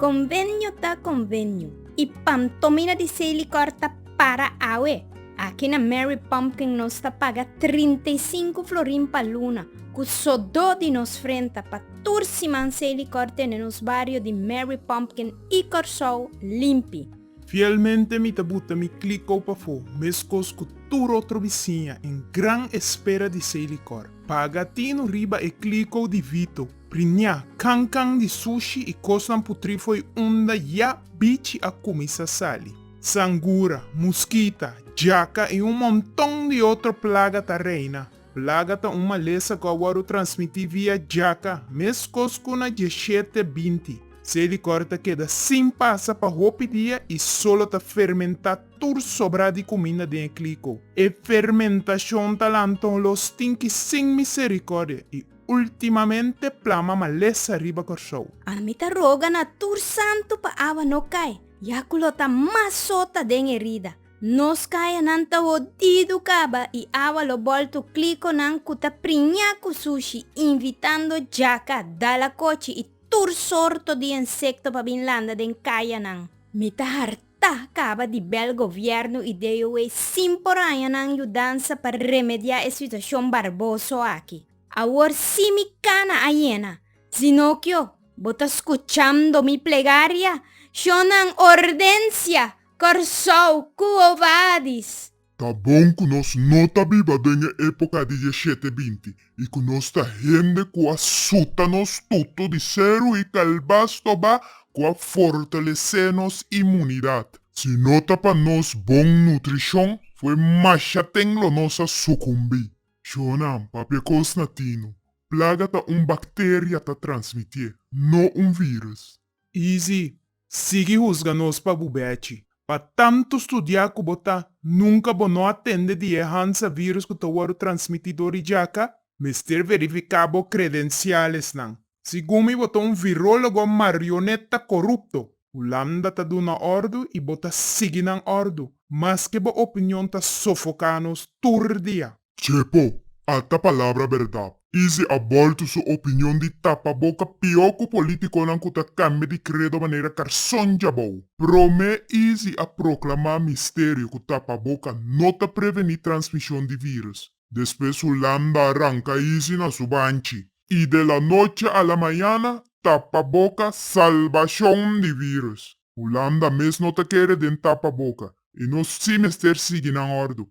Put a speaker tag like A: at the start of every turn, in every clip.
A: Convênio tá convênio. E pantomina de Selicor tá para awe. Aqui na Mary Pumpkin nós tá paga 35 florim pa luna. Que só do de nos frenta pa turciman Selicor tem nos barrio de Mary Pumpkin e Corsou limpi.
B: Fielmente mi tabuta mi clico pa fo, mescos cu tur outro vizinha em gran espera de Selicor. Pagatino riba e clico di Vito. Prinha, cancan di sushi e costan putri foi unda ya bichi a comisa sali. Sangura, mosquita, jaca e montão de outra plaga ta reina. Plaga ta uma lesa que agora transmitir via jaca, mescos com na 17-20. Selicor ta queda sem passa pa hopi dia e solo ta fermentar tur sobra de comida de clico. E fermentação talanton los tinki sem misericórdia e ultimamente plama malesa riba Corsou.
A: Amita roga na tur santo pa awa no cai. Yakulo ta masota den herida. Nos kaya nanta odido kaba e awa lo bolto clico nan kuta prinhaco sushi invitando jaca dala coche e tur sorto di insecto pa binlanda den kaya nang. Mita harta kaba di bel governo ideo e simporaya nang yudança para remediar a situação barboso aqui. Awor simicana ayena. Zinocchio, bota escuchando mi plegaria? Shonan ordencia, Corsou, cuovadis.
C: Tá bom que nós não tá viva denha época de 17-20 e que nós tá rende que assuta nos tudo de zero e calbasto ba que fortalecer nos imunidade. Se não tá pra nós bom nutrição, foi macha tenglo nossa sucumbi. Shonam, papecos natino, plaga ta bactéria ta transmitir, não vírus.
B: Easy, sigue juzga-nos pa bubete. Pa tanto estudar que bota nunca bono atende de hansa vírus que tawaro transmitidor de jaca, mister verificabo credenciales nang. Sigumi bota virólogo marioneta corrupto. Ulanda ta duna ordo e bota sigue nang ordo. Mas que bo opinião ta sofocanos turdia.
C: Chepo, alta palavra verdade. Easy aborto sua opinião de tapa-boca pior que o político não que cambia de credo maneira carson jabou. Prome Easy a proclamar mistério que tapa-boca não ta prevenir transmissão de vírus. Depois Holanda arranca Easy na subanchi. E de la noche a la mañana, tapa-boca salvação de vírus. Holanda mesmo não te quer de tapa-boca. E nós sim mister sigue na ordo.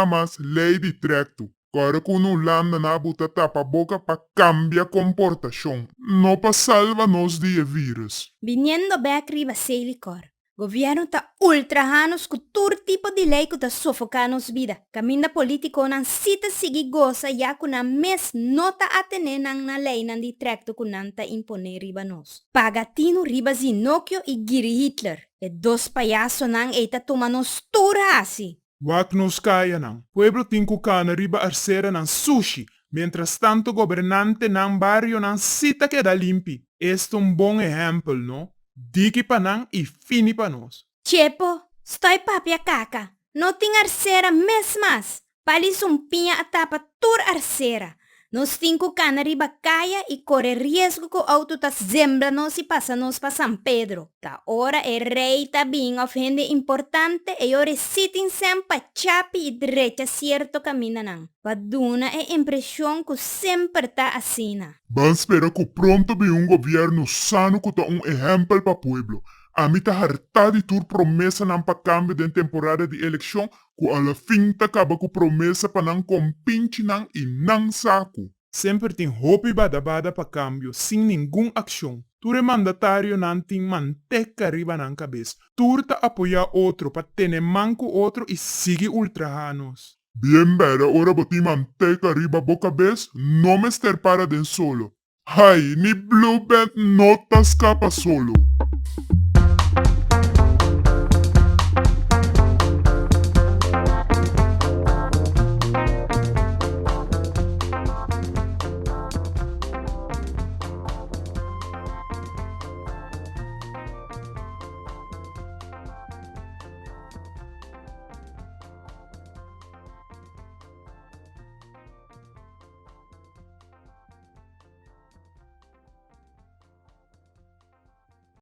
C: Mas lei de tracto. Agora que Holanda na buta tapa-boca pa cambia comportação. Não pa salva-nos de vírus.
A: Viniendo back riba Selicor. Governo ta ultrahanos com todo tipo de lei que ta sofocanos vida. Caminda político nan sita sigi goza ya que na mes nota atene nan na lei nan di tracto que nan ta impone riba nos. Pagatino riba Zinocchio e Giri Hitler. E dos payaso nan eita tomanos turasi.
B: Wak nos kaya nang. Pueblo tinkukana riba arcera ng sushi. Mientras tanto gobernante ng barrio ng sita queda limpi. Esto un bom ejemplo, no? Diki pa nang e fini pa nos.
A: Chepo, estoy papia caca. No ting arcera mes mas. Palis pinha a tapa tur arcera. Nos cinco cana riba kaya e corre riesgo que o auto ta zembra nos e passa nos pa San Pedro. Ta ora e rei ta bing of gente importante e ore sitin sem pa chapi e derecha cierto camina nang. Paduna e impressão que sempre ta asina.
C: Van espera que pronto vi governo sano que ta exemplo pa pueblo. A mim tá harta de tur promessa não pa cambio de temporada de eleição que a la fin ta acaba com promessa pa não compinche não e não saco.
B: Sempre tem hopi bada-bada pa cambio, sem nenhum ação. Ture mandatário não tem manteca riba na cabeça. Tur ta apoia outro pa tener manco outro e sigue ultrahanos.
C: Bien bera, ora boti manteca riba boca vez, não me ester para den solo. Hai, ni Blue Band não ta escapa solo.